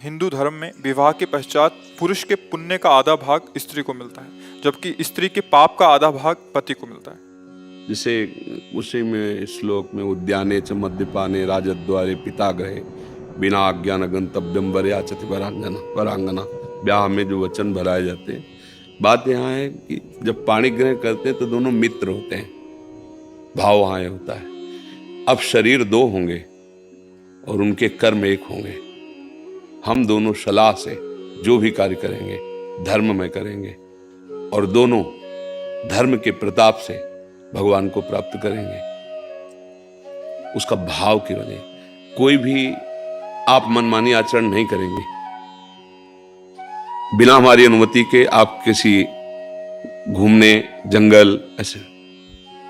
हिंदू धर्म में विवाह के पश्चात पुरुष के पुण्य का आधा भाग स्त्री को मिलता है, जबकि स्त्री के पाप का आधा भाग पति को मिलता है। जिसे उसी में श्लोक में उद्याने च मद्यपाने राजद्वारे पिता गृहे बिना आज्ञान गंतव्यम वरयाचति वरांगना, ब्याह में जो वचन भराए जाते हैं। बात यहाँ है कि जब पाणी ग्रहण करते हैं तो दोनों मित्र होते हैं, भाव वहाँ होता है। अब शरीर दो होंगे और उनके कर्म एक होंगे। हम दोनों सलाह से जो भी कार्य करेंगे धर्म में करेंगे और दोनों धर्म के प्रताप से भगवान को प्राप्त करेंगे। उसका भाव केवल है, कोई भी आप मनमानी आचरण नहीं करेंगे। बिना हमारी अनुमति के आप किसी घूमने जंगल ऐसे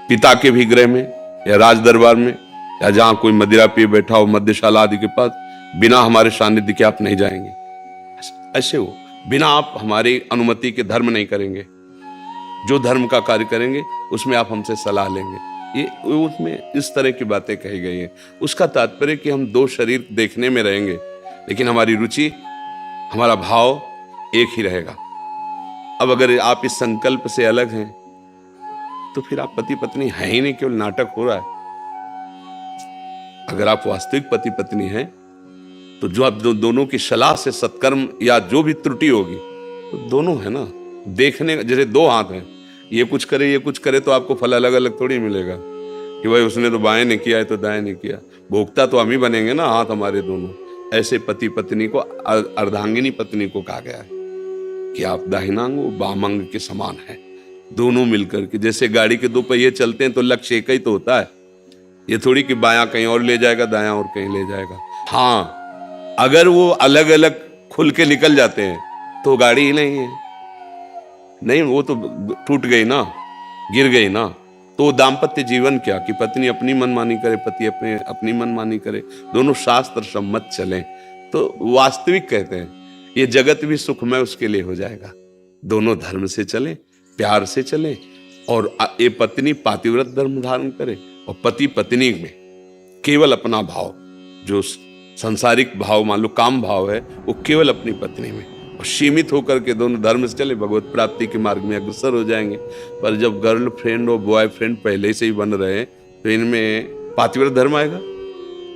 पिता के भी गृह में या राज दरबार में या जहां कोई मदिरा पिए बैठा हो मध्यशाला आदि के पास, बिना हमारे सानिध्य के आप नहीं जाएंगे। ऐसे हो बिना आप हमारी अनुमति के धर्म नहीं करेंगे। जो धर्म का कार्य करेंगे उसमें आप हमसे सलाह लेंगे। ये उसमें इस तरह की बातें कही गई हैं। उसका तात्पर्य कि हम दो शरीर देखने में रहेंगे, लेकिन हमारी रुचि, हमारा भाव एक ही रहेगा। अब अगर आप इस संकल्प से अलग हैं तो फिर आप पति पत्नी हैं ही नहीं, केवल नाटक हो रहा है। अगर आप वास्तविक पति पत्नी हैं तो जो आप दोनों की सलाह से सत्कर्म या जो भी त्रुटि होगी तो दोनों है ना। देखने जैसे दो हाथ हैं, ये कुछ करे ये कुछ करे तो आपको फल अलग अलग थोड़ी मिलेगा कि भाई उसने तो बाएं ने किया है तो दाएं ने किया। भोक्ता तो हम ही बनेंगे ना, हाथ हमारे दोनों। ऐसे पति पत्नी को अर्धांगिनी पत्नी को कहा गया है कि आप दाहिनांग बामांग के समान है। दोनों मिलकर के, जैसे गाड़ी के दो पहिए चलते हैं तो लक्ष्य एक ही तो होता है। ये थोड़ी कि बायां कहीं और ले जाएगा दायां और कहीं ले जाएगा। हाँ, अगर वो अलग अलग खुल के निकल जाते हैं तो गाड़ी ही नहीं है। नहीं, वो तो टूट गई ना, गिर गई ना। तो दाम्पत्य जीवन क्या कि पत्नी अपनी मनमानी करे, पति अपनी मनमानी करे, दोनों शास्त्र सम्मत चलें तो वास्तविक कहते हैं ये जगत भी सुखमय उसके लिए हो जाएगा। दोनों धर्म से चले, प्यार से चले और ये पत्नी पातिव्रत धर्म धारण करे और पति पत्नी में केवल अपना भाव, जो संसारिक भाव मान लो काम भाव है, वो केवल अपनी पत्नी में और सीमित होकर के दोनों धर्म से चले, भगवत प्राप्ति के मार्ग में अग्रसर हो जाएंगे। पर जब गर्लफ्रेंड और बॉयफ्रेंड पहले से ही बन रहे हैं तो इनमें पातिव्रत धर्म आएगा,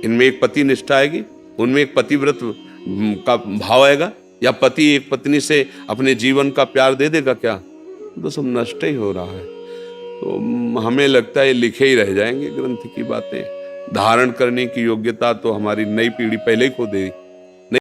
इनमें एक पति निष्ठा आएगी, उनमें एक पतिव्रत का भाव आएगा, या पति एक पत्नी से अपने जीवन का प्यार दे देगा क्या? तो सब नष्ट ही हो रहा है। तो हमें लगता है लिखे ही रह जाएंगे ग्रंथ की बातें। धारण करने की योग्यता तो हमारी नई पीढ़ी पहले ही खो देगी।